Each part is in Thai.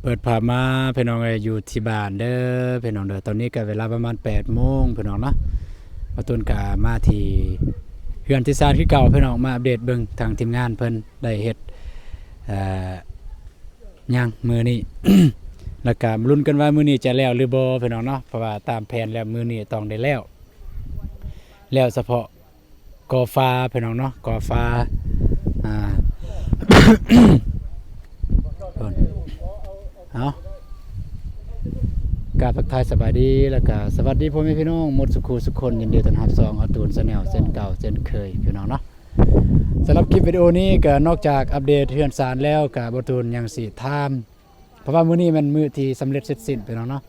เปิดภาพมาพี่น้องอยู่ที่บ้านเด้อพี่น้องเด้อตอนนี้ก็เวลาประมาณ8โมงพี่น้องเนาะมาต้นกามาที่เฮือนที่ซานคือเก่าพี่น้องมาอัปเดตเบิ่งทางทีมงานเพิ่นได้เฮ็ดย่างมื้อนี้ แล้วก็ลุ้นกันว่ามื้อนี้จะแล้วหรือบ่พี่น้องเนาะเพราะว่าตามแผนแล้วมื้อนี้ต้องได้แล้วเฉพาะก่อฟ้าพี่น้องเนาะก่อฟ้าอ่า เอาการทักทายสบายดีแล้วก็สวัสดีพ่อแม่พี่น้องหมดสุขสุขคนยินดีต้อนรับ2เอาตูนแนลเส้นเก่าเส้นเคยพี่น้องเนาะสำหรับคลิปวิดีโอนี้ก็นอกจากอัปเดตเฮือนสารแล้วก็บ่ตูนยังสิถามเพราะว่ามื้อนี้มันมื้อที่สำเร็จเสร็จสิ้นพี่น้องเนาะ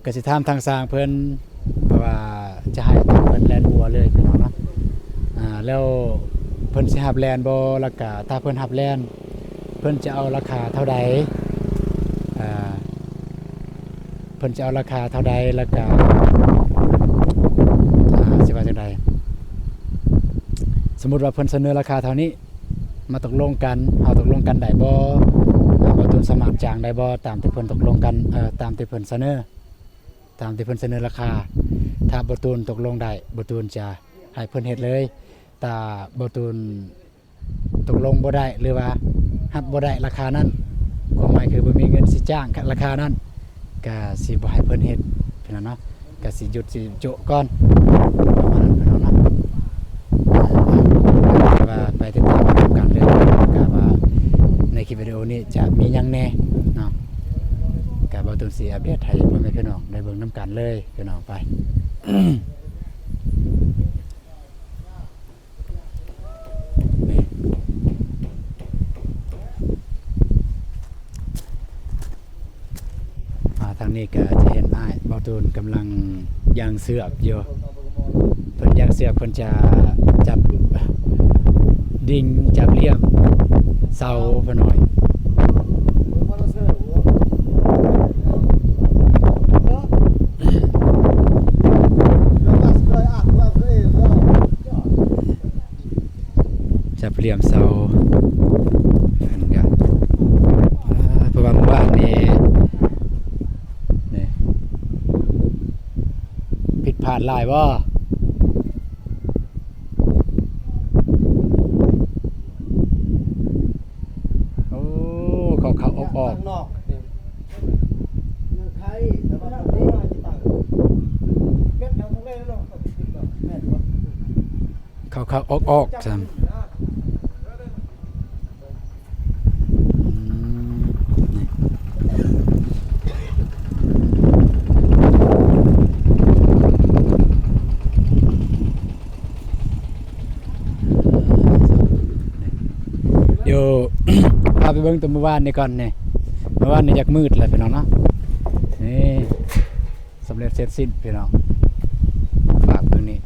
ก็สิถามทางสร้างเพิ่นเพราะว่าจะให้เพิ่นแล่นหัวเลยพี่น้องเนาะแล้วเพิ่นสิรับแล่นบ่แล้วก็ถ้าเพิ่นรับแล่นเพิ่นจะเอาราคาเท่าใดเพิ่นจะเอาราคาเท่าใดแล้วก็สิว่าจังไดสมมุติว่าเพิ่นเสนอราคาเท่านี้มาตกลงกันเฮาตกลงกันได้บ่บ่ตุนสมัครจ้างได้บ่ตามที่เพิ่นตกลงกันตามที่เพิ่นเสนอราคาถ้าบ่ตุนตกลงได้บ่ตุนจะให้เพิ่นเฮ็ดเลยถ้าบ่ตุนตกลงบ่ได้หรือว่ารับบ่ได้ราคานั้นความหมายคือบ่มีเงินสิจ้างราคานั้นก็สิบ่ให้เพิ่นเฮ็ดพี่น้องเนาะก็สิหยุดสิโจะก่อนประมาณนั้นพี่น้องเนาะว่าไปติดตามกันเรื่องก็ว่าในคลิปวิดีโอนี้จะมีหยังแน่เนาะก็บ่ต้องสิอัปเดตให้พ่อแม่พี่น้องได้เบิ่งนํกันเลยพี่น้องไปทางนี้ก็จะเห็นอ้ายบ่ตูนกำลังย่างเสือกอยู่เพิ่นย่างเสือกเพิ่นจะจับดิ่งจับเหลี่ยมเสาเพิ่นหน่อยจับเหลี่ยมเสาเพิ่นก็เพราะว่าเมื่อวานนี้ผิดพลาดหลายบ่โอ้เขาออกเขาออกจังเดี๋ยว พาไปเบิ่งตัวเมื่อวานนี่ก่อนนี่เมื่อวานนี่อยากมืดเลยพี่น้องเนาะนี่สำเร็จเสร็จสิ้นพี่น้องฝากเบิ่งนี่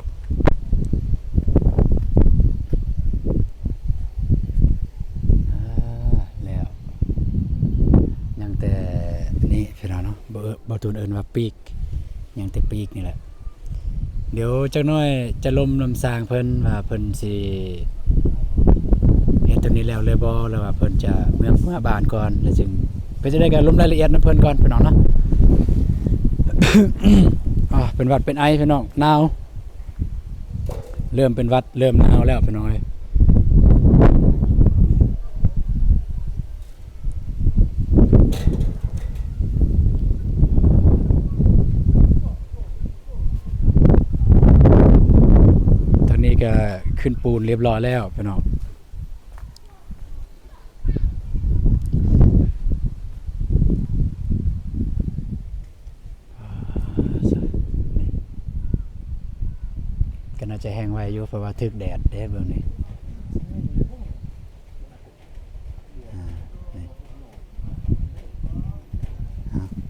แล้วยังแต่นี่พี่น้องเนาะบ่ตูนเอิ้นว่าปีกยังแต่ปีกนี่แหละเดี๋ยวจักหน่อยจะลมน้ำสร้างเพิ่นว่าเพิ่นสิเฮ็ดตัวนี้แล้วเลยบ่แล้วว่าเพิ่นจะเมื่อบ้านก่อนแล้วจึงเพิ่นจะได้การลงรายละเอียดนำเพิ่นก่อนพี่น้องเนาะ เป็นหวัดเป็นไอพี่น้องหนาวเริ่มเป็นหวัดเริ่มหนาวแล้วพี่น้องตอนนี้ก็ขึ้นปูนเรียบร้อยแล้วพี่น้องก็น่าจะแห้งไว้อยู่เพราะว่าทึกแดดเด้เบิ่งนี่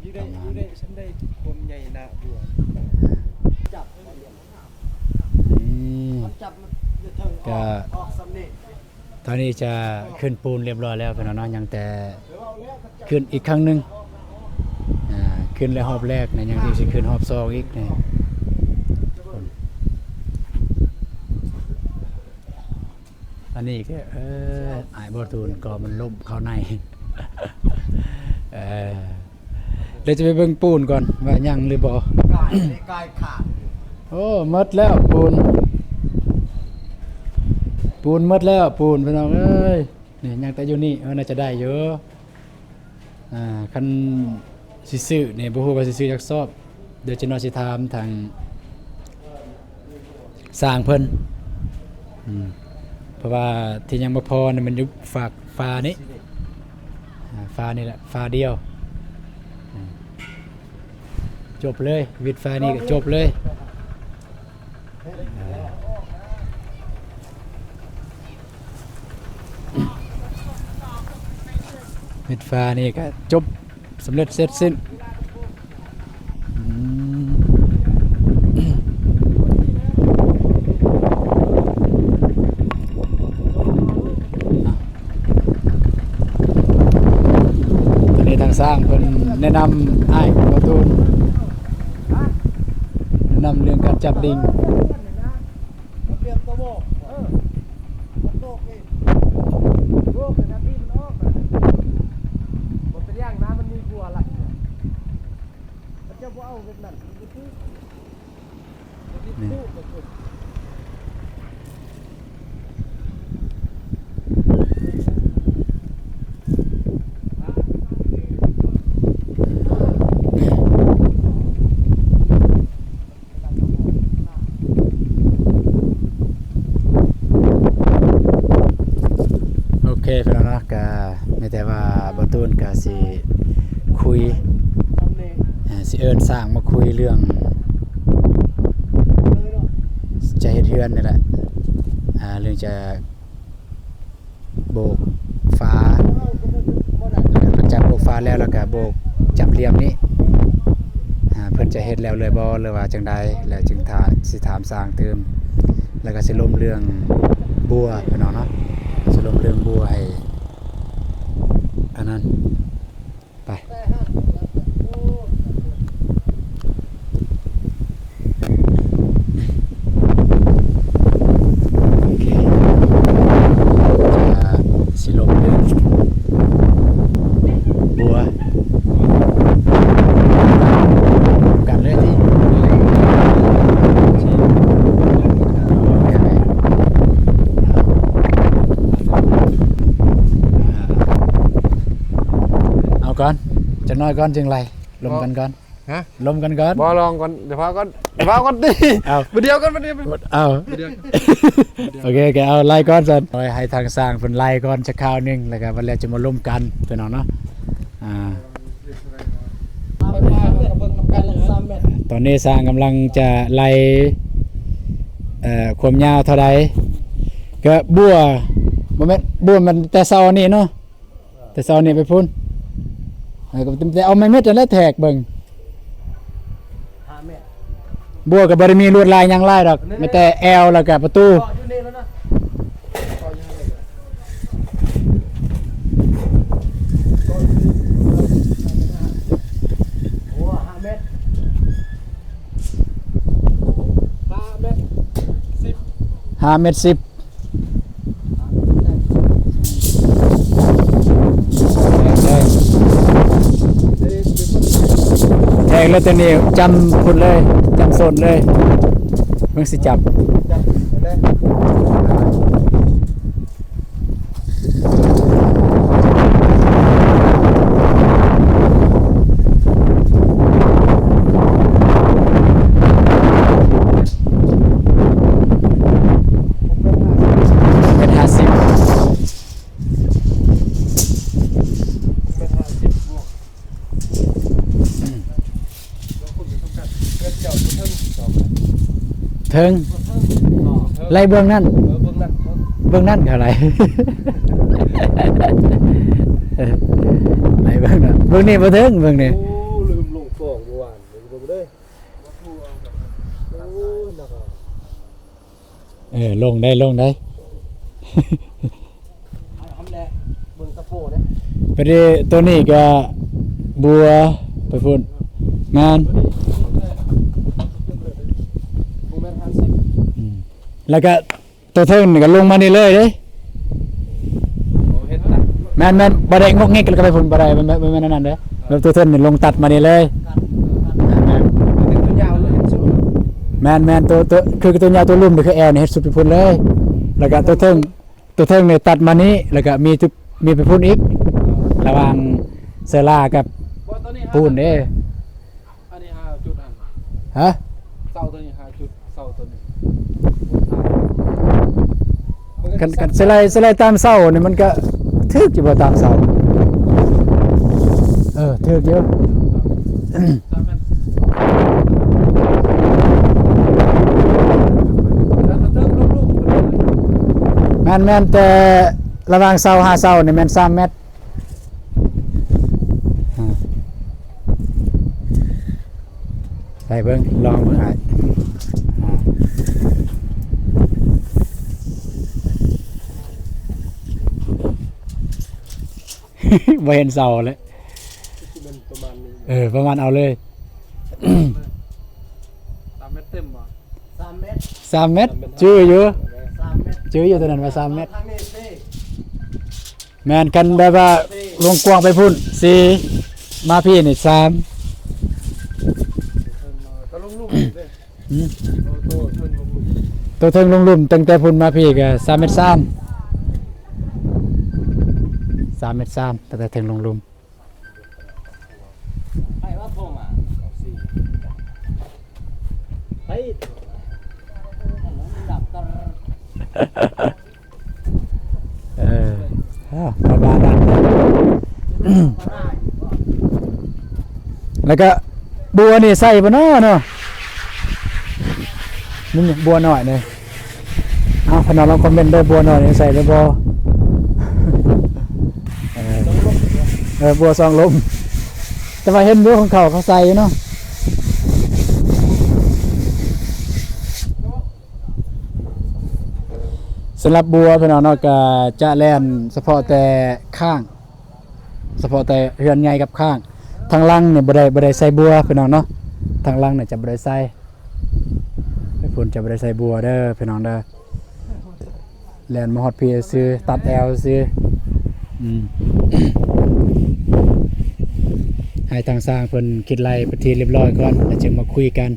อยู่ได้ฉันได้ความใหญ่หนาบัวจับก็ตอนนี้จะขึ้นปูนเรียบร้อยแล้วพี่น้องยังแต่ขึ้นอีกครั้งนึงขึ้นแล้วรอบแรกนะยังที่สิขึ้นรอบ2อีกนี่ อันนี้ก็อายบอตูนก็มันล่มเข้าใน เดี๋ยวจะไปเบิ่งปูนก่อนว่ายังหรือบ่ กายขาด โอ้หมดแล้วปูนหมดแล้วปูนพี่น้องเอ้ยนี่ยังแต่อยู่นี่น่าจะได้เยอะคันสิซื้อนี่บ่ฮู้ว่าสิซื้อจักซอบเดี๋ยวจะนอนสิถามทางสร้างเพิ่นเพราะว่าที่ยังบ่พอนี่มันอยู่ฝากฟ้านี้ฟ้านี่แหละฟ้าเดียวจบเลยวิดฟ้านี่ก็จบเลยวิดฟ้านี่ก็จบสำเร็จเสร็จสิ้นตอนนี้ทางสร้างเพิ่นแนะนำอ้ายประตูนแนะนำเรื่องการจับลิงเปลี่ยนตัวโบกโบกเองโบกเป็นหน้าที่มันออกนะมันเป็นอย่างน้ำมันมีกลัวอะไรมันจะเอาเป็นนั่นมันคือตู้กับคน โอเคพี่น้องเนาะก็ไม่แต่ว่าบ่ตูนก็สิคุยสิเอิ้นสร้างมาคุยเรื่องจะเฮ็ดเรือนนี่แหละเรื่องจะโบกฟ้าหลังจากโบกฟ้าแล้วก็โบกจับเหลี่ยมนี้เพิ่นจะเฮ็ดแล้วเลยบ่หรือว่าจังใดแล้วจึงสิถามสร้างเติมแล้วก็สิล้มเรื่องบัวพี่น้องเนาะสิล้มเรื่องบัวให้อันนั้นไปโอเคจะสิล้มเรื่องบัวกันเลยที่เอาก่อนจะน้อยก่อนจึงไรลมกันก่อน ฮะ ลมกันก่อน บอลองก่อนเดี๋ยวพาก่อนดิ เอา เดียวกันมาเดียว เอาโอเคแกเอาไล่ก่อนสันให้ทางสร้างเพิ่นไล่ก่อนจะข้าวหนึงแล้วก็วันแรกจะมาร่วมกันพี่น้องเนาะตอนนี้สร้างกำลังจะไล่ความยาวเท่าใดก็บัวบ่แม่นบัวมันแต่เช้านี้เนาะแต่เช้านี้ไปพุ่นก็แต่เอาไม้เม็ดนั่นแหละแทกเบิ่งบัวก็บ่ได้มีลวดลายหยังลายดอกมีแต่แอวแล้วก็ประตู5 เมตร 10แทงแล้วตัวนี้จำคุณเลยจำโซนเลยมึงสิจับเป็น50เทิงไล่เบื้องนั่นเบื้องนั่นคืออะไร ไล่เบื้องนั่นเบื้องนี้บ่เทิงเบื้องนี้ โอ้ลืมลงกล่องเมื่อวานเดี๋ยวดูเลยโอ้นะครับลงได้ทำแหละเบิ่งตะโพเนี่ย ไปดิตัวนี้ก็บัวไปพุ่นงานแล้วก็ตัวเทิงนี่ก็ลงมานี่เลยเด้แม่นบ่ได้งกงิกแล้วก็ไปพุ่นบ่ได้มันนั่นเด้ เอ แบบตัวเทินนี่ลงตัดมานี่เลย เป็นตัวยาวเลยสุด แมนตัวคือตัวยาวตัวลุ่มนี่คือแอลนี่เฮ็ดสุดไปพุ่นเลย แล้วก็ตัวเทิงเนี่ยตัดมานี้แล้วก็มีไปพุ่นอีกระหว่างเซอร่ากับปูนเด้ อันนี้5จุดอัน ฮะ เสาตัวนี้5จุดเสาตัวนี้ กันสไลด์ตามเสานี่มันก็ทึกอยู่บ่ตามเสาทึกอยู่ แล้วก็เติมลูก แม่นแต่ระหว่างเสา5เสานี่แม่น3เมตรไปเบิ่งลองเบิ่งอ้ายบ่เห็นเสาเลย ที่มันประมาณนี้ ประมาณเอาเลย 3 เมตรเต็มบ่ 3 เมตร 3เมตรจื้ออยู่ 3 เมตร จื้ออยู่ตัวนั้นว่า3เมตร ทางนี้สิ แม่นกันแบบว่าลงกว้างไปพุ่น4มาพี่นี่3 ก็ลงลูกเลย อืม โตเทินลงลูก ตัวเทิงลงหลุมตั้งแต่พุ่นมาพี่ก็3เมตร3 3เมตร3ตั้งแต่เทิงลงหลุม ไปว่าโทรมาไปดับกัน ประมาณนั้น มาได้ แล้วก็บัวนี่ใส่บ่เนาะเนาะนี่บัวหน่อยเลยเอาพนอลองคอมเมนต์ด้วยบัวหน่อยนี่ใส่ได้บ่บัวซองลมแต่ว่าเห็นบัวของเขาใส่เนาะสำหรับบัวพี่น้องเนาะก็จะแล่นเฉพาะแต่ข้างเฉพาะแต่เรือนใหญ่กับข้างทางล่างเนี่ยบ่ได้ใส่บัวพี่น้องเนาะทางล่างเนี่ยจะบ่ได้ใส่ให้พุ่นจะบ่ได้ใส่บัวเด้อพี่น้องเด้อแล่นมาฮอดพี่ซื้อตัดแอลซื้อให้ทางสร้างเพิ่นคิดไล่ไปทีเรียบร้อยก่อนแล้วจึงมาคุยกัน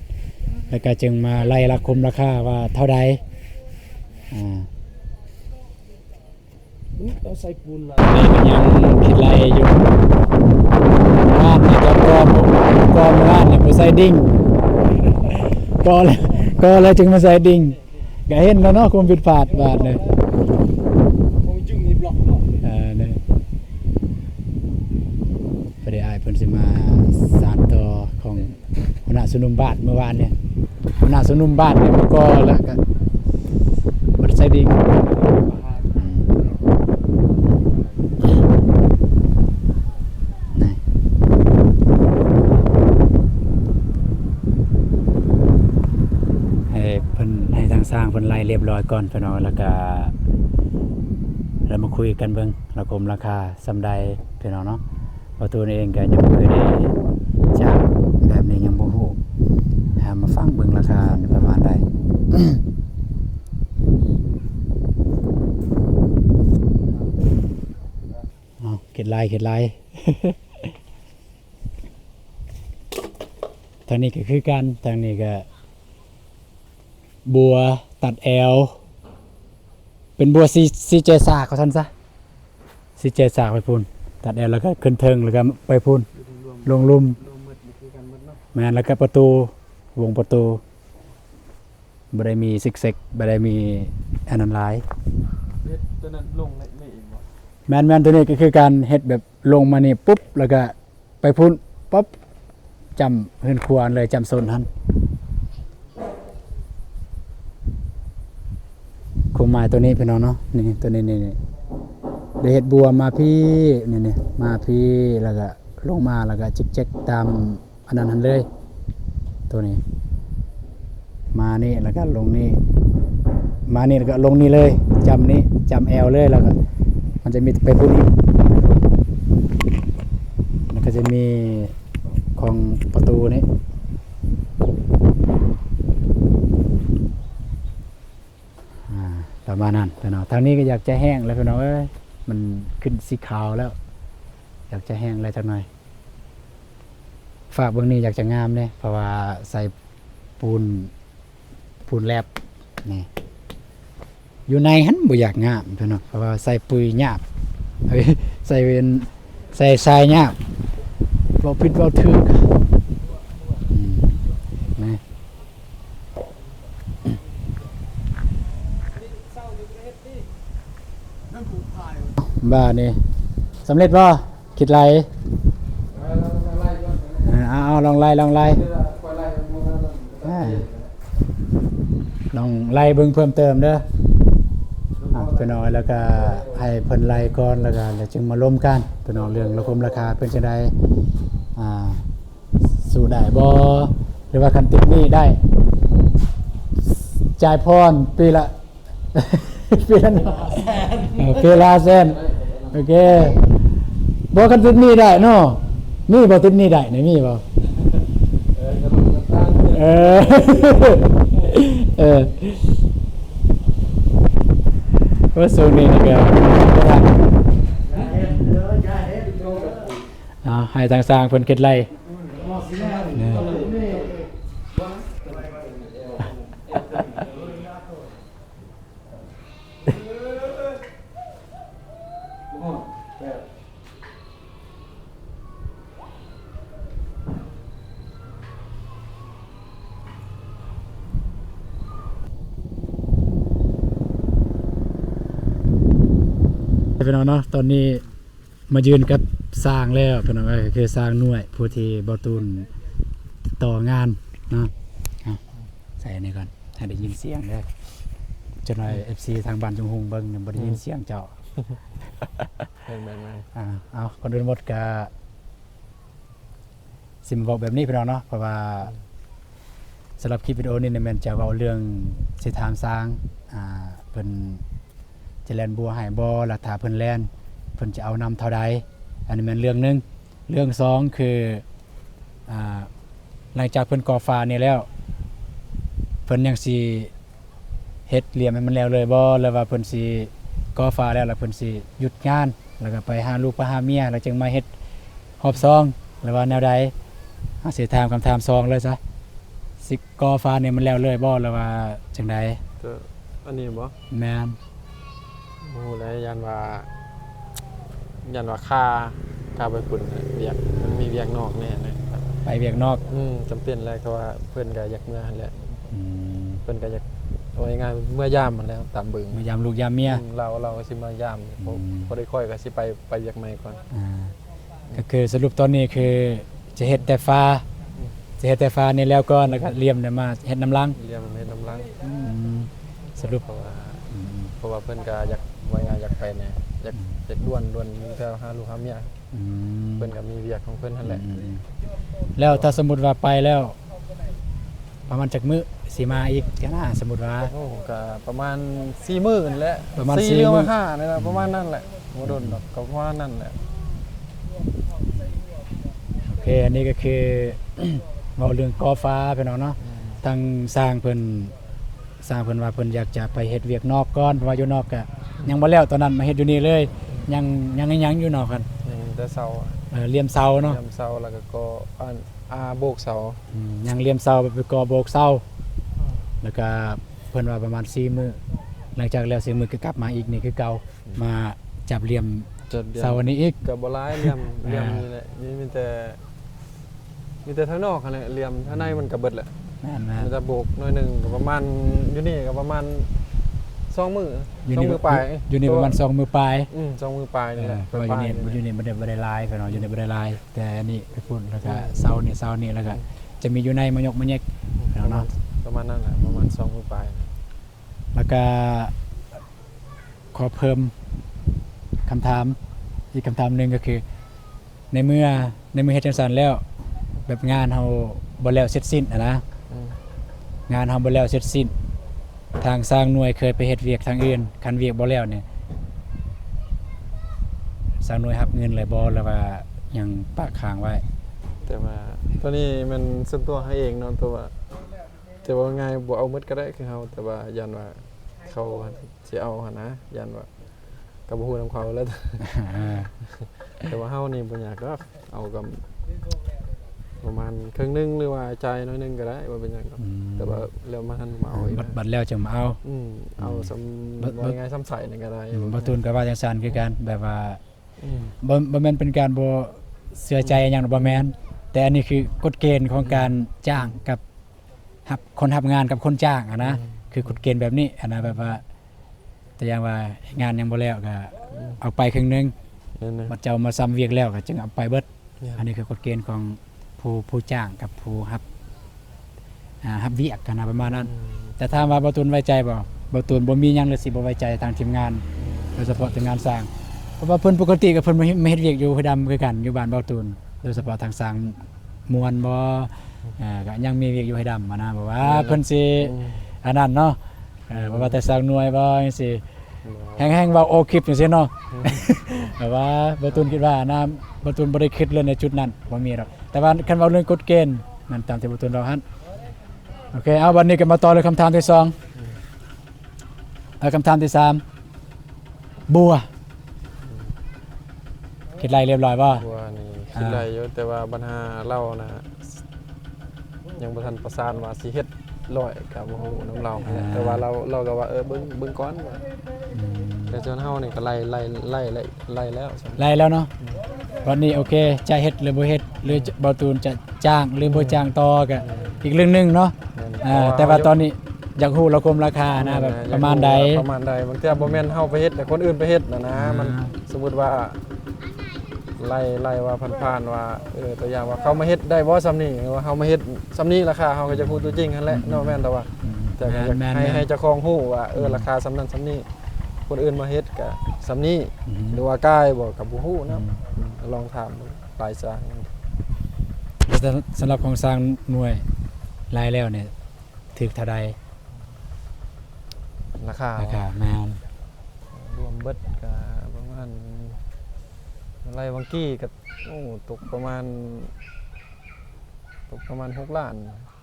แล้วก็จึงมาไล่ราคมราคาว่าเท่าใดเราใส่ปูนมา นี่มันยังคิดไรอยู่บ้านนี่จะกอบ้านเนี่ยบ่ใส่ดิ่งกอแล้วจึงมาใส่ดิ่งก็เห็นแล้วเนาะความผิดพลาดบาดเนี่ย คงจึงมีบล็อกเนาะ เนี่ยพอดีอ้ายเพิ่นสิมาสานต่อของหัวหน้าสนุมบ้านเมื่อวานเนี่ยหัวหน้าสนุมบ้านเนี่ยมันก็แล้วก็บ่ได้ใส่ดิ่งให้ทางสร้างเพิ่นไล่เรียบร้อยก่อนพี่น้องแล้วก็เรามาคุยกันเบิ่งราคมราคาสำใดพี่น้องเนาะเพราะตัวนี้เองก็ยังบ่เคยได้จากแบบนี้ยังบ่ฮู้มาฟังเบิ่งราคาประมาณใด เข็ดลาย ทางนี้ก็คือกันทางนี้ก็บัวตัดแอลเป็นบัวซีเจซาเขาท่านซะซีเจซาไปพูนตัดแอลแล้วก็ขึ้นเทิงแล้วก็ไปพูนลงลุ่มแม่นแล้วก็ประตูวงประตูบ่ได้มีซิกเซกบ่ได้มีอันนั้นหลาย ตัวนั้นลงไม่เองบ่ แมนตัวนี้ก็คือการเฮ็ดแบบลงมานี่ปุ๊บแล้วก็ไปพุ่นปั๊บจำเฮือนครัวเลยจำโซนทันคุมหมายตัวนี้พี่น้องเนาะนี่ตัวนี้ได้เฮ็ดบัวมาพี่นี่มาพี่แล้วก็ลงมาแล้วก็จิกเจ๊กตามอันนั้นเลย ตัวนี้มานี่แล้วก็ลงนี่มานี่แล้วก็ลงนี่เลยจำนี้จำแอลเลยแล้วก็มันจะมีไปพุ่นอีกแล้วก็จะมีของประตูนี้ประมาณนั้นพี่น้องทางนี้ก็อยากจะแห้งแล้วพี่น้องเอ้ยมันขึ้นสีขาวแล้วอยากจะแห้งอะไรจักหน่อย ฝากเบื้องนี้อยากจะงามเนี่ยเพราะว่าใส่ปูนแลบนี่อยู่ในหันบ่อยากงามเพิ่นเนาะเพราะว่าใส่ปุ๋ยหยาบเฮ้ยใส่ทรายหยาบบ่ผิดบ่ถูกนี่บ้านี่สำเร็จบ่คิดไรเอาลองไล่ลองไล่เบิ่งเพิ่มเติมเด้อไปหน่อยแล้วก็ให้เพิ่นไล่ก่อนแล้วก็แล้วจึงมาล้มกันไปหน่อยเรื่องราคาเพิ่นจะได้สู้ได้บ่หรือว่าคันติดหนี้ได้จ่ายพรปีละ ปีละปีละแสนโอเคบ่คันติดหนี้ได้เนาะมีบ่ติดหนี้ได้นี่มีบ่เออ ว่าสูงนี่นะแกให้ทางสร้างเพิ่นเก็ดไล่พี่น้องเนาะตอนนี้มายืนกับสร้างแล้วพี่น้องก็คือสร้างหน่วยผู้ที่บ่ตูนติดต่องานเนาะใส่อันนี้ก่อนให้ได้ยินเสียงเด้อจนหน่อย FC ทางบ้านจงฮงเบิ่งบ่ได้ยินเสียงเจ้าเอาคนอื่นหมดก็สิมาบอกแบบนี้พี่น้องเนาะเพราะว่าสำหรับคลิปวิดีโอนี้เนี่ยมันจะเว้าเรื่องสิถามสร้างเพิ่นจะแลนบัวหายบอหลักฐานเพิ่นแลนเพิ่นจะเอานำเท่าใดอันนี้เป็นเรื่องหนึ่งเรื่องสองคือหลังจากเพิ่นก่อฟ้านี่แล้วเพิ่นยังสิเฮ็ดเหลี่ยมให้มันแล้วเลยบ่หรือว่าเพิ่นสิก่อฟ้าแล้วแล้วเพิ่นสิหยุดงานแล้วก็ไปหาลูกไปหาเมียแล้วจึงมาเฮ็ดรอบ2หรือว่าแนวใดสิถามคำถาม2เลยซะสิก่อฟ้านี่มันแล้วเลยบ่หรือว่าจังได๋อันนี้บ่แม่นโอ้แล้วยันว่าค่าไปฝุ่นเวียกมันมีเวียกนอกแน่เลยไปเวียกนอกจำเป็นเลยก็ว่าเพื่อนก็อยากเมื่อหั่นแหละเพื่อนก็อยากเอาง่ายๆเมื่อยามมันแล้วตามบึงเมื่อยามลูกยามเมียเราสิมายามบ่ได้ค่อยก็สิไปเวียกใหม่ก่อนก็คือสรุปตอนนี้คือจะเฮ็ดแต่ฟ้านี่แล้วก่อนแล้วก็เลี่ยมเนี่ยมาเฮ็ดน้ำลังสรุปเพราะว่าเพิ่นก็อยากอยากไปแน่อยากด่วนแถวหาลูกหาเมียเพิ่นก็มีเวียกของเพิ่นนั่นแหละแล้วถ้าสมมุติว่าไปแล้วประมาณจักมื้อสิมาอีกก็น่าสมมุติว่าโอ้ก็ประมาณ4มื้อนั่นแหละประมาณ4หรือว่า5นี่ล่ะประมาณนั้นแหละบ่โดนดอกก็ประมาณนั้นแหละโอเคอันนี้ก็คือเว้าเรื่องก่อฟ้าพี่น้องเนาะทางสร้างเพิ่นว่าเพิ่นอยากจะไปเฮ็ดเวียกนอกก่อนเพราะว่าอยู่นอกก็ยังบ่แล้วตอนนั้นมาเฮ็ดอยู่นี่เลยยังอยู่นอกกันแต่เสาเลี่ยมเสาเนาะเลี่ยมเสาแล้วก็โบกเสายังเลี่ยมเสาไปก่อโบกเสาแล้วก็เพิ่นว่าประมาณ4มื้อหลังจากแล้ว4มื้อก็กลับมาอีกนี่คือเก่ามาจับเลี่ยมเสาอันนี้อีกก็บ่หลายเลี่ยมนี่แหละนี่มีแต่ทางนอกนั่นแหละเลี่ยมทางในมันก็เบิดแหละมันจะโบกหน่อยนึงก็ประมาณอยู่นี่ก็ประมาณ2มื้อปลายอยู่นี่ประมาณ2มื้อปลาย2มื้อปลายนี่แหละเพราะอยู่นี่บ่ได้ลายเพิ่นว่าอยู่นี่บ่ได้ลายแต่อันนี้ไปพุ่นแล้วก็เสานี่แล้วก็จะมีอยู่ในมายกมาแยกเนาะประมาณนั้นแหละประมาณ2มื้อปลายแล้วก็ขอเพิ่มคำถามอีกคำถามนึงก็คือในเมื่อเฮ็ดจังซั่นแล้วแบบงานเฮาบ่แล้วเสร็จสิ้นนะงานเฮาบ่แล้วเสร็จสิ้นทางสร้างหน่วยเคยไปเฮ็ดเวียกทางอื่นคันเวียกบ่แล้วเนี่ยสร้างหน่วยรับเงินเลยบ่แล้วว่ายังปากค้างไว้แต่ว่าตัวนี้มันส่วนตัวให้เองเนาะตัวว่าแต่ว่าไงบ่เอาหมดก็ได้คือเฮาแต่ว่ายันว่าเขาสิเอาหั่นนะยันว่าก็บ่ฮู้นำเขาแล้วแต่ว่าเฮานี่บ่อยากดอกเอากับ ประมาณครึ่งหนึงหรือว่าใจน้อยหนึงก็ได้ว่าเป็นหยังครับแต่ว่าแล้วมาทันมาเอาอีก บัดแล้วจึงมาเอา เอาว่าไงซ้ำใส่นี่ก็ได้ บ่ตูนก็ว่าจังซั่นคือกันแบบว่า อืม บ่แม่นเป็นการบ่เชื่อใจหยังบ่แม่นแต่อันนี้คือกฎเกณฑ์ของการจ้างกับคนรับงานกับคนจ้างอะนะคือกฎเกณฑ์แบบนี้อะนะแบบว่าแต่อย่างว่างานยังบ่แล้วก็เอาไปครึ่งหนึง นั่นนะ บัดเจ้ามาซ้ำเวียกแล้วก็จึงเอาไปเบิด เนี่ย อันนี้คือกฎเกณฑ์ของผู้จ้างกับผู้รับเวียกกันนะประมาณนั้น แต่ถามว่าบ่ตูนไว้ใจบ่ตูนบ่มีหยังเลยสิบ่ไว้ใจทางทีมงานโดยเฉพาะทีมงานสร้างเพราะว่าเพิ่นปกติก็เพิ่นมาเฮ็ดเวียกอยู่ห้วยดำคือกันอยู่บ้านบ่ตูนโดยเฉพาะทางสร้างมวลบ่ก็ยังมีเวียกอยู่ห้วยดำอะนะบ่ว่าเพิ่นสิอันนั้นเนาะบ่ว่าแต่สร้างหน่วยบ่จังซี่แฮงๆเว้าโอคลิปจังซี่เนาะ แต่ว่าบ่ตูนคิดว่านะบ่ตูนบ่ได้คิดเลยในจุดนั้นบ่มีหรอกแต่ว่าคันเว้าเรื่องกฎเกณฑ์นั่นตามที่บ่ตูนเราหั่นโอเคเอาวันนี้ก็มาต่อเลยคำถามที่2คำถามที่3บัวคิดไรเรียบร้อยป่ะ ว่านี่คิดได้อยู่แต่ว่าปัญหาเรานะยังบ่ทันประสานว่าสิเฮ็ดร้อยกับบ่ฮู้นำเราแต่ว่าเราก็ว่าเบิ่งก่อนว่าแต่จนเฮานี่ก็ไล่แล้วใช่ ไรแล้วเนาะวันนี้โอเคจะเฮ็ดหรือบ่เฮ็ดหรือบ่ตูนจะจ้างหรือบ่จ้างต่อก็อีกเรื่องหนึงเนาะแต่ว่าตอนนี้อยากฮู้ราคมราคานะแบบประมาณใด ประมาณใดบางเทื่อบ่แม่นเฮาไปเฮ็ดแต่คนอื่นไปเฮ็ดนะมันสมมุติว่าไล่ว่าผ่านๆว่าตัวอย่างว่าเขามาเฮ็ดได้บ่ซำนี้หรือว่าเฮามาเฮ็ดซำนี้ราคาเฮาก็จะพูดตัวจริงนั่นแหละเนาะแม่นแต่ว่าแต่ก็อยากให้เจ้าของฮู้ว่าราคาซำนั้นซำนี้คนอื่นมาเฮ็ดก็ซำนี้หรือว่าใกล้บ่ก็บ่ฮู้นะลองถามปลายสร้าง สำหรับของสร้างหน่วยรายแล้วเนี่ยถึกเท่าใด ราคา ราคาแม่น รวมเบิดก็ประมาณไรบางกี้ก็ตกประมาณ6 ล้าน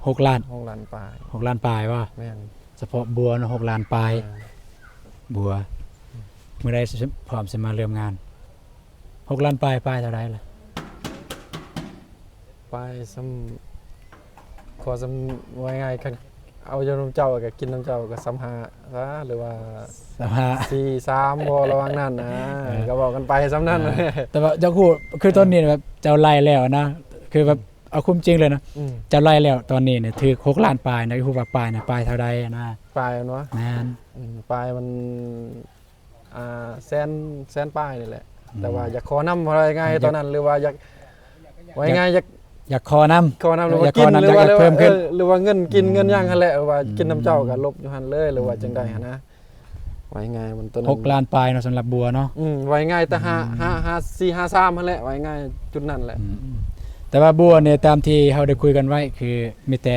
6 ล้าน 6 ล้านปลาย 6 ล้านปลายว่า แม่น เฉพาะบัวเนาะ6 ล้านปลายบัวมื้อใดพร้อมสิมาเริ่มงาน6 ล้านปลายเท่าใดล่ะ ปลายขอว่าง่ายๆคันเอาอยู่น้ำเจ้าก็กินน้ำเจ้าก็ซ้ำหาซะหรือว่า สภา 4 3บ่ระวังนั่นนะก็บอกกันไปซ้ำนั่นเลย แต่ว่าเจ้าคู่คือตอนนี้แบบเจ้าไล่แล้วนะคือแบบเอาคุ้มจริงเลยนะเจ้าไล่แล้วตอนนี้เนี่ยถือ6 ล้านปลายนะคือว่าปลายนะปลายเท่าใดนะ ปลายมันวะ แม่น ปลายมันแสนปลายนี่แหละแต่ว่าอยากขอนำอะไรง่ายตอนนั้นหรือว่าอยากไว้ง่ายอยากขอนำ ขอนำหรือว่ากินหรือว่าหรือว่าเงินกินเงินย่างหั่นแหละว่ากินน้ำเจ้าก็ลบอยู่หั่นเลยหรือว่าจังได๋หั่นนะไว้ง่ายมันตัวนั้น 6 ล้านปลายเนาะสำหรับบัวเนาะ ไว้ง่ายแต่4 5 3หั่นแหละไว้ง่ายจุดนั้นแหละ แต่ว่าบัวเนี่ยตามที่เฮาได้คุยกันไว้คือมีแต่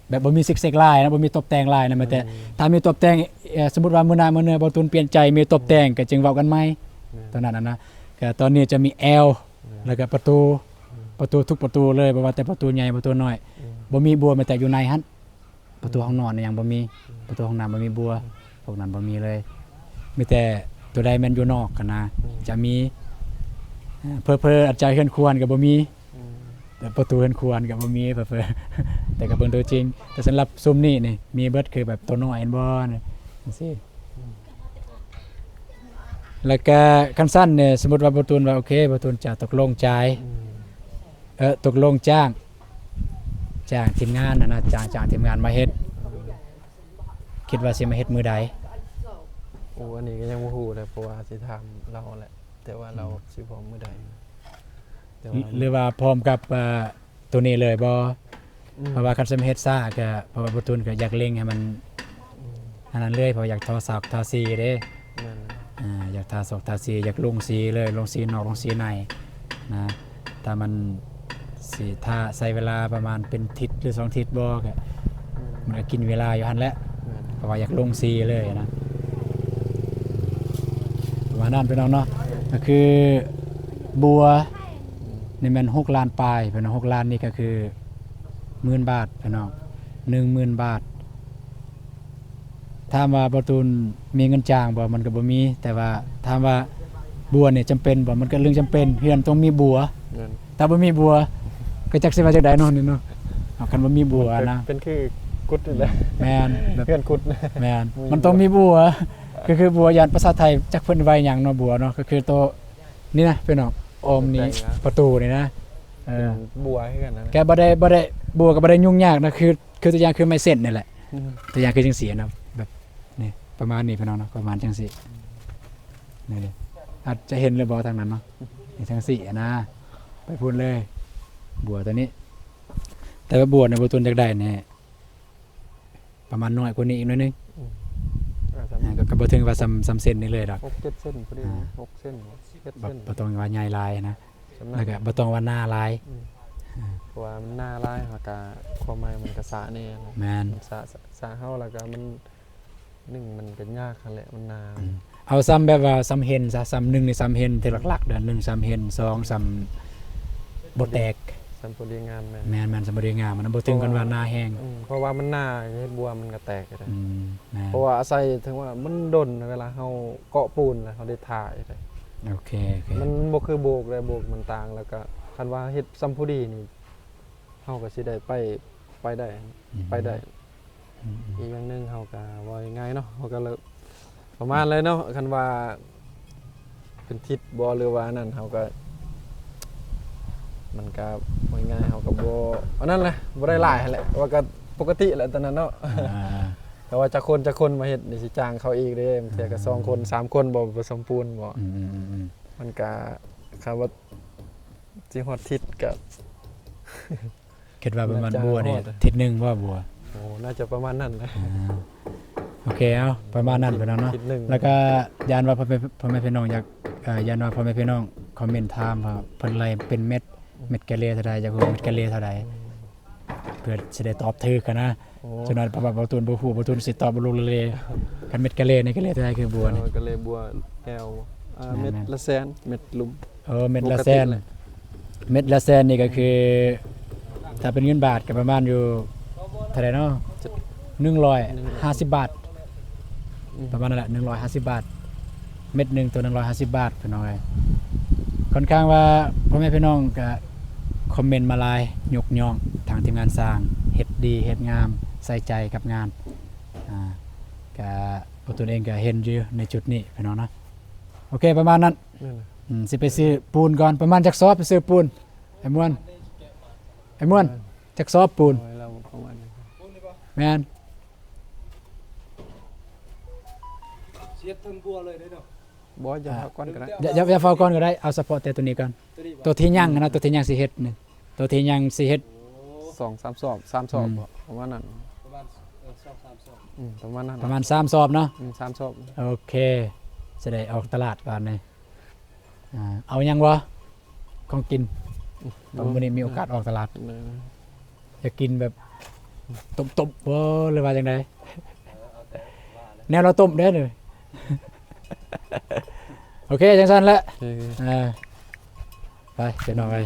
แบบบ่มีซิกเซกลายนะบ่มีตบแต่งลายนะมีแต่ถ้ามีตบแต่งสมมุติว่ามื้อหน้ามื้อเนื้อบ่ตูนเปลี่ยนใจมีตบแต่งก็จึงเว้ากันใหม่ตอนนั้นนะก็ตอนนี้จะมีแอลแล้วก็ประตูทุกประตูเลยบ่ว่าแต่ประตูใหญ่ประตูน้อยบ่มีบัวแม้แต่อยู่ในหั่นประตูห้องนอนเนี่ยยังบ่มีประตูห้องน้ำบ่มีบัวพวกนั้นบ่มีเลยมีแต่ตัวใดแม่นอยู่นอกกันนะจะมีเพ้อๆอาจจะเฮือนควรก็บ่มีแต่ประตูเฮือนควรก็บ่มีเพ้อๆแต่ก็เบิ่งตัวจริงแต่สำหรับซุ้มนี่มีเบิดคือแบบตัวน้อยเห็นบ่นี่จังซี่แล้วก็คันสั้นเนี่ยสมมุติว่าประตูว่าโอเคประตูจะตกลงจ่ายตกลงจ้างทีมงานนะจ้างทีมงานมาเฮ็ดคิดว่าสิมาเฮ็ดมื้อใด อันนี้ก็ยังบ่ฮู้เลยเพราะว่าสิถามเราแหละแต่ว่าเราสิพร้อมมื้อใดแต่ว่า หรือว่าพร้อมกับตัวนี้เลยบ่เพราะว่าคันสิมาเฮ็ดซ่าก็เพราะว่าประตูก็อยากเล็งให้มันอันนั้นเลยเพราะอยากทอสากทาสีเด้ นั่น อยากทาสอกทาสีอยากลงสีเลยลงสีนอกลงสีในนะแต่มันสิถ้าใช้เวลาประมาณเป็นทิศหรือ2ทิศบ่ก็มันก็กินเวลาอยู่หั่นแหละเพราะว่าอยากลงสีเลยนะประมาณนั้นพี่น้องเนาะก็คือบัวนี่มัน6 ล้านปลายพี่น้อง6 ล้านนี่ก็คือ10,000 บาทพี่น้อง 10,000 บาทถามว่าบ่ตูนมีเงินจ้างบ่มันก็บ่มีแต่ว่าถามว่าบัวเนี่ยจำเป็นบ่มันก็เรื่องจำเป็นเฮือนต้องมีบัว นั่น ถ้าบ่มีบัว ก็จักสิว่าจังได๋เนาะนี่เนาะเอาคันว่ามีบัวนะ เป็นคือกุดนี่แหละ แม่นแบบ เพื่อนกุด แม่นมันต้องมีบัวก็คือบัวยานภาษาไทยจักเพิ่นไว้หยังเนาะบัวเนาะก็คือตัวนี่นะพี่น้องออมนี่ประตูนี่นะบัวให้กันนะ แกบ่ได้บัวก็บ่ได้ยุ่งยากนะคือตัวอย่างคือไม้เส้นนี่แหละตัวอย่างคือจังซี่นะแบบนี่ประมาณนี้พี่น้องเนาะประมาณจังซี่นี่อาจจะเห็นเลยบ่ทางนั้นเนาะนี่จังซี่นะไปพูดเลยบัวตัวนี้ แต่ว่าบัวในบ่ตุนจักได้แน่ประมาณน้อยกว่านี้อีกหน่อยนึงก็บ่ถึงว่าซ้ำเส้นนี่เลยดอก 6-7 เส้นพอดี6เส้น7 บ่ เส้น บ่ต้องว่าใหญ่หลายนะแล้วก็บ่ต้องว่าหน้าหลาย เพราะว่ามันหน้าลายแล้วก็ความหมายมันก็สะแน่นะ แม่น สะเฮาแล้วก็มันมันก็ยากคั่นแหละมันหนา เอาซ้ำแบบว่าซ้ำเห็นซะซ้ำ1นี่ซ้ำเห็นที่หลักๆเด้อ1ซ้ำเห็น2ซ้ำบ่แตก สันพอดีงามแม่น แม่นๆซ้ำบ่ได้งามมันบ่ถึงกันว่าหน้าแห้ง เพราะว่ามันหน้าเฮ็ดบัวมันก็แตกได้ แม่น เพราะว่าอาศัยถึงว่ามันดนเวลาเฮาเกาะปูนแล้วเฮาได้ถ่ายได้ โอเค มันบ่คือโบกเลยโบกมันต่างแล้วก็คันว่าเฮ็ดซัมพูดีนี่เฮาก็สิได้ไปได้ไปได้อีกอย่างหนึงเฮาก็ว่าง่ายๆเนาะเฮาก็เลยประมาณเลยเนาะคันว่าเป็นทิศบ่หรือว่านั่นเฮาก็มันก็ว่าง่ายๆเฮาก็บ่อันนั้นแหละบ่ได้หลายแหละว่าก็ปกติแหละตอนนั้นเนาะ แต่ว่าจะคนมาเฮ็ดนี่สิจ้างเขาอีกเด้มันเสียก็2คน3คนบ่สมบูรณ์บ่มันก็คำว่าสิฮอดทิศก็ คิดว่าประมาณบัวนี่ทิศหนึงว่าบัว โอ้น่าจะประมาณนั้นนะ โอเคเอาประมาณนั้นไปแล้วเนาะ ทิศหนึ่ง แล้วก็ยานว่าพ่อแม่พี่น้องอยากยานว่าพ่อแม่พี่น้องคอมเมนต์ถามว่าเพิ่นไล่เป็นเม็ดกะเลเท่าใดอยากรู้เม็ดกะเลเท่าใดเพื่อสิได้ตอบถูกกันนะ โอ้ ฉะนั้นประวัติบ่ตูนบ่ฮู้บ่ตูนสิตอบบ่รู้เลยกันเม็ดกะเลนี่กะเลเท่าใดคือบัวนี่ ก็เลยบัวแอลเม็ดละแสนเม็ดลุม เม็ดละแสนเม็ดละแสนนี่ก็คือถ้าเป็นเงินบาทก็ประมาณอยู่เท่าใดเนาะ150 บาทประมาณนั้นแหละ150 บาทเม็ดหนึงตัว150 บาทพี่น้องเอ้ยค่อนข้างว่าพ่อแม่พี่น้องก็คอมเมนต์มาหลายยกย่องทางทีมงานสร้างเฮ็ดดีเฮ็ดงามใส่ใจกับงานก็ตัวตนเองก็เห็นอยู่ในจุดนี้พี่น้องนะโอเคประมาณนั้น นั่นน่ะ สิไปซื้อปูนก่อนประมาณจักซอบไปซื้อปูนไอ้ม่วนจักซอบปูน โอ้ยเราประมาณนี้ แม่น เสียทั้งบัวเลยเด้อเนาะ บ่อย่าเอาก่อนก็ได้ อย่าเฝ้าก่อนก็ได้เอาเฉพาะแต่ตัวนี้ก่อน ตัวนี้บ่ ตัวที่ยังนะตัวที่ยังสิเฮ็ดนี่ตัวที่ยังสิเฮ็ด 2-3 สอบ3 สอบบ่ประมาณนั้น ประมาณ2-3 สอบ ประมาณนั้น ประมาณ3ซอบเนาะ 3 สอบ โอเคจะได้ออกตลาดก่อนนี่เอายังวะของกินมื้อนี้มีโอกาสออกตลาดอยากกินแบบต้มบ่หรือว่าจังไดแนวเราต้มเด้อนี่ โอเคจังซั่นแหละ ไปเดี๋ยวน้องไป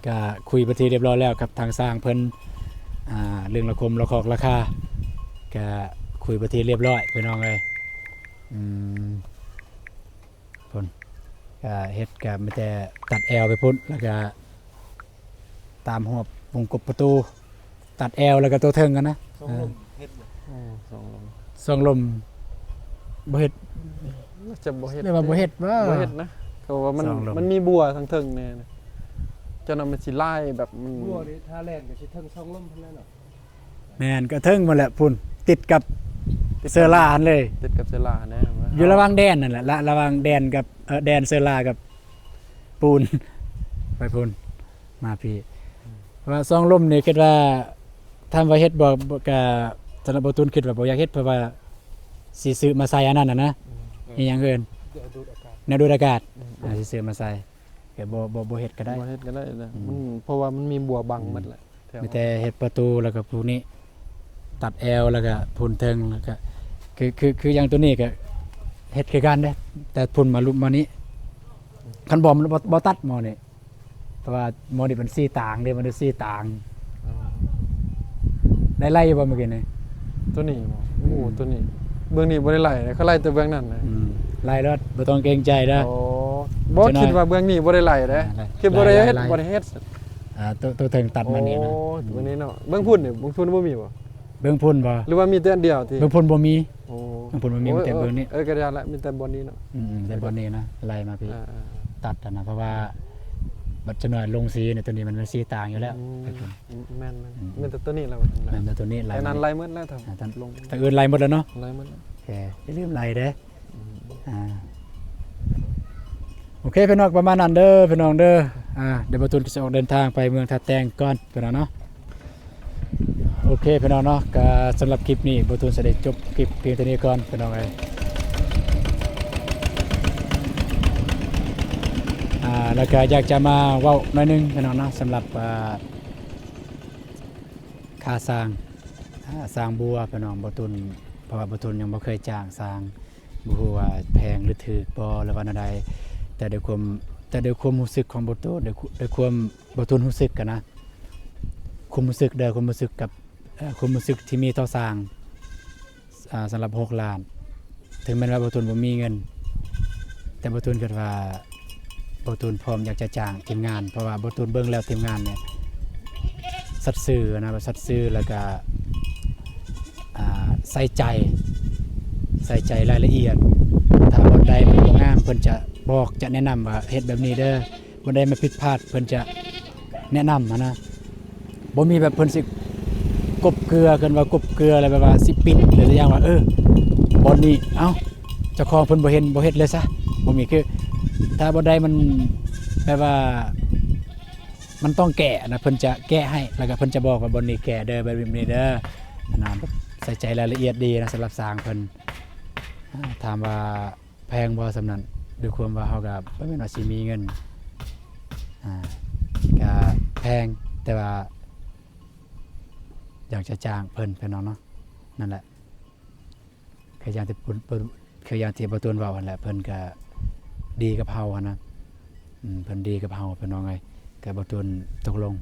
ก็คุยไปทีเรียบร้อยแล้วกับทางสร้างเพิ่นเรื่องระคมระคอกราคาก็คุยไปทีเรียบร้อยพี่น้องเลยเพิ่นก็เฮ็ดก็มีแต่ตัดแอลไปพุ่นแล้วก็ตามหอบวงกบประตูตัดแอลแล้วก็ตัวเทิงกันนะ 2 ลมเฮ็ดบ่ ส่องลมบ่เฮ็ด จะบ่เฮ็ด เรียกว่าบ่เฮ็ดว่า บ่เฮ็ดนะเพราะว่ามัน สองลม มันมีบัวทั้งเทิงแน่นะจนมันสิไล่แบบมัน บัวนี่ถ้าแล่นก็สิทั้ง2ลมเท่านั้นเนาะ แม่นก็เทิงหมดแหละพุ่นติดกับเซอร์ลาอันเลย ติดกับเซลาแน่ อยู่ระหว่างแดนนั่นแหละระหว่างแดนกับแดนเซอร์ลากับปูน ไปปูนมาพี่ว่าซองลมนี่คิดว่าทำว่าเฮ็ดบ่ก็สำหรับบ่ตูนคิดว่าบ่อยากเฮ็ดเพราะว่าสิซื้อมาใส่อันนั้นน่ะนะอีหยังเอิ้น เดี๋ยวดูดอากาศ แนวดูดอากาศสิซื้อมาใส่ก็บ่เฮ็ดก็ได้ บ่เฮ็ดก็ได้นะมันเพราะว่ามันมีบัวบังหมดแหละแถว มีแต่เฮ็ดประตูแล้วก็พวกนี้ตัดแอลแล้วก็พูนเทิงแล้วก็คืออย่างตัวนี้ก็เฮ็ดคือกันเด้แต่พุ่นมาลุมมานี้คันบ่มันบ่ตัดหมอนี่เพราะว่าหมอนี่เป็น4ต่างเด้มันเป็น4ต่าง ได้ไล่อยู่บ่เมื่อกี้นี่ ตัวนี้บ่โอ้ตัวนี้เบื้องนี้บ่ได้ไล่นะเขาไล่แต่เบื้องนั้นนะ ไล่แล้วบ่ต้องเกรงใจเด้อ โอ้บ่คิดว่าเบื้องนี้บ่ได้ไล่เด้ ไล่ คิดบ่ได้เฮ็ด ไล่ บ่ได้เฮ็ด ตัวเทิงตัดมานี่นะ โอ้ตัวนี้เนาะเบิ่งพุ่นนี่เบิ่งพุ่นบ่มีบ่ เบื้องพุ่นบ่ หรือว่ามีแต่อันเดียวที่ เบื้องพุ่นบ่มี โอ้ เบื้องพุ่นบ่มีมีแต่เบื้องนี้ ก็ได้ละมีแต่บนนี้เนาะ แต่บนนี้นะไล่มาพี่ อ่า ตัดอะนะเพราะว่าบัดจะหน่อยลงสีเนี่ยตัวนี้มันเป็นสีต่างอยู่แล้ว แม่นมีแต่ตัวนี้แล้ว มันแต่ตัวนี้ไล่ ไอ้นั้น มา ไล่หมดแล้วท ท่าน ำลง แต่อื่นไล่หมดแล้วเนาะ ไล่หมดแล้ว โอเคอย่าลืมไล่เด้โอเคพี่น้องประมาณนั้นเด้อพี่น้องเด้อเดี๋ยวประตูจะออกเดินทางไปเมืองท่าแตงก่อนพี่น้องเนาะโอเคพี่น้องเนาะก็สำหรับคลิปนี้ประตูจะได้จบคลิปเพียงเท่านี้ก่อนพี่น้องเอ้ยแล้วก็อยากจะมาเว้าหน่อยนึงพี่น้องเนาะสำหรับค่าสร้างบัวพี่น้องประตูเพราะว่าประตูยังบ่เคยจ้างสร้างบ่ฮู้ว่าแพงหรือถูกบ่หรือว่าใดแต่ด้วยความรู้สึกของประตูด้วยความประตูรู้สึกกันนะความรู้สึกความรู้สึกกับความรู้สึกที่มีต่อสร้างสำหรับ6 ล้านถึงแม้ว่าประตูบ่มีเงินแต่ประตูคิดว่าประตูพร้อมอยากจะจ้างทีมงานเพราะว่าประตูเบิ่งแล้วทีมงานเนี่ยสัตย์ซื่อนะสัตย์ซื่อแล้วก็ใส่ใจรายละเอียดถ้าบนใดมันบ่งามเพิ่นจะบอกจะแนะนำว่าเฮ็ดแบบนี้เด้อบนใดมันผิดพลาดเพิ่นจะแนะนำนะบ่มีแบบเพิ่นสิกบเกลือกันว่ากบเกลืออะไรแบบว่าสิปิดหรืออย่างว่าบนนี้เอ้าเจ้าของเพิ่นบ่เฮ็ดเลยซะบ่มีคือถ้าบนใดมันแบบว่ามันต้องแก้นะเพิ่นจะแก้ให้แล้วก็เพิ่นจะบอกว่าบนนี้แก้เด้อแบบนี้เด้อนะใส่ใจรายละเอียดดีนะสำหรับสร้างเพิ่นถามว่าแพงบ่สำนั้นด้วยความว่าเฮาก็บ่แม่นว่าสิมีเงินก็แพงแต่ว่าอยากจะจ้างเพิ่นพี่น้องเนาะนั่นแหละคืออย่างที่ประตูนเว้าหั่นแหละเพิ่นก็ดีกับเฮาอะนะเพิ่นดีกับเฮาพี่น้องเอ้ยก็ประตูนตกลง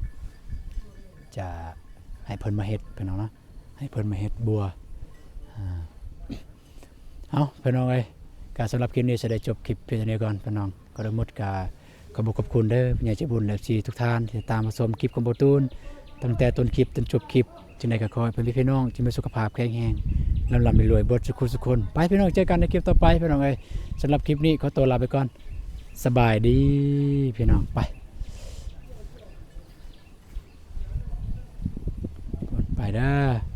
จะให้เพิ่นมาเฮ็ดพี่น้องเนาะให้เพิ่นมาเฮ็ดบัวเอาพี่น้องเอ้ยก็สำหรับคลิปนี้จะได้จบคลิปเพียงเท่านี้ก่อนพี่น้องก็ได้หมดก็ขอบคุณเด้อผู้ใหญ่ใจบุญและที่ทุกท่านที่ตามมาชมคลิปของประตูนตั้งแต่ต้นคลิปจนจบคลิปจึงได้ก็ขอให้พี่น้องที่มีสุขภาพแข็งแรงลำรวยเบิดสุขคนไปพี่น้องเจอกันในคลิปต่อไปพี่น้องเอ้ยสำหรับคลิปนี้ขอตัวลาไปก่อนสบายดีพี่น้องไปเด้อ